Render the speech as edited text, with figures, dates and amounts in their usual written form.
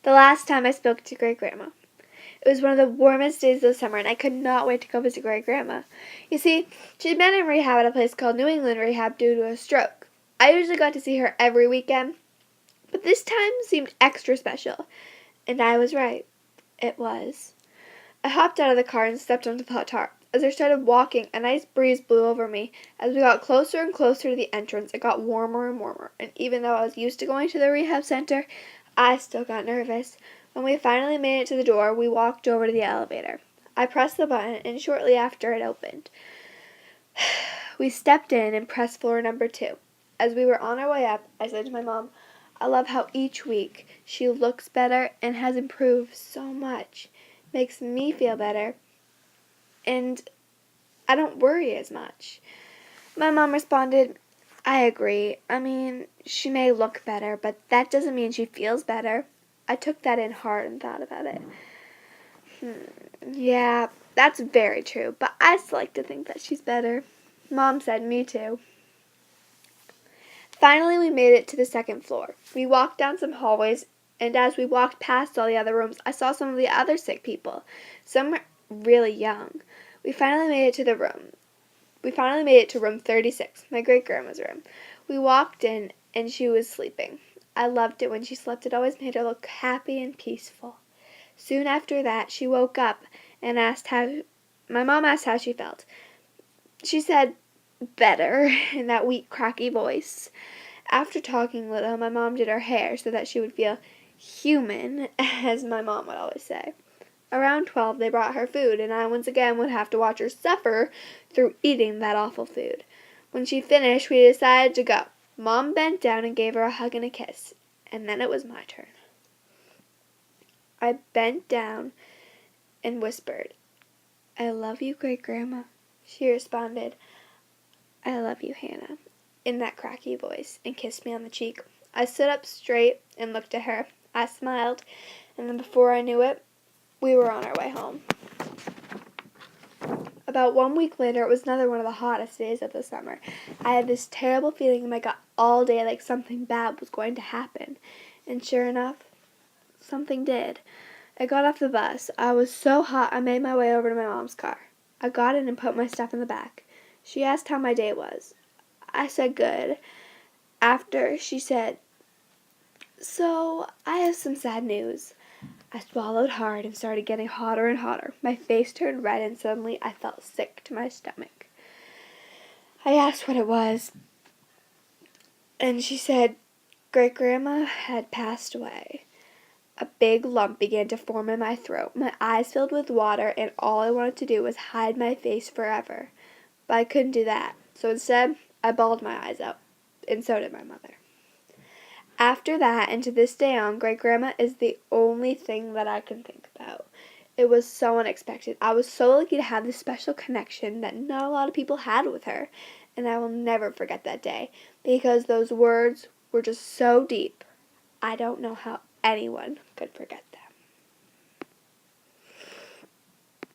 the last time I spoke to Great Grandma. It was one of the warmest days of the summer, and I could not wait to go visit Great Grandma. You see, she'd been in rehab at a place called New England Rehab due to a stroke. I usually got to see her every weekend, but this time seemed extra special. And I was right. It was. I hopped out of the car and stepped onto the tarp. As I started walking, a nice breeze blew over me. As we got closer and closer to the entrance, it got warmer and warmer, and even though I was used to going to the rehab center, I still got nervous. When we finally made it to the door, we walked over to the elevator. I pressed the button, and shortly after it opened. We stepped in and pressed floor number 2. As we were on our way up, I said to my mom, I love how each week she looks better and has improved so much. Makes me feel better, and I don't worry as much. My mom responded, I agree. I mean, she may look better, but that doesn't mean she feels better. I took that in hard and thought about it. Yeah, that's very true, but I still like to think that she's better. Mom said, me too. Finally, we made it to the second floor. We walked down some hallways, and as we walked past all the other rooms, I saw some of the other sick people. Some were really young. We finally made it to room 36, my great-grandma's room. We walked in, and she was sleeping. I loved it when she slept. It always made her look happy and peaceful. Soon after that, she woke up and my mom asked how she felt. She said, better, in that weak, cracky voice. After talking a little, my mom did her hair so that she would feel human, as my mom would always say. Around 12, they brought her food, and I once again would have to watch her suffer through eating that awful food. When she finished, we decided to go. Mom bent down and gave her a hug and a kiss, and then it was my turn. I bent down and whispered, I love you, Great-Grandma. She responded, I love you, Hannah, in that cracky voice, and kissed me on the cheek. I stood up straight and looked at her. I smiled, and then before I knew it, we were on our way home. About 1 week later, it was another one of the hottest days of the summer. I had this terrible feeling in my gut all day like something bad was going to happen. And sure enough, something did. I got off the bus. I was so hot I made my way over to my mom's car. I got in and put my stuff in the back. She asked how my day was. I said good. After, she said, so I have some sad news. I swallowed hard and started getting hotter and hotter. My face turned red and suddenly I felt sick to my stomach. I asked what it was, and she said Great-Grandma had passed away. A big lump began to form in my throat. My eyes filled with water, and all I wanted to do was hide my face forever. But I couldn't do that, so instead I bawled my eyes out, and so did my mother. After that, and to this day on, Great-Grandma is the only thing that I can think about. It was so unexpected. I was so lucky to have this special connection that not a lot of people had with her, and I will never forget that day, because those words were just so deep. I don't know how anyone could forget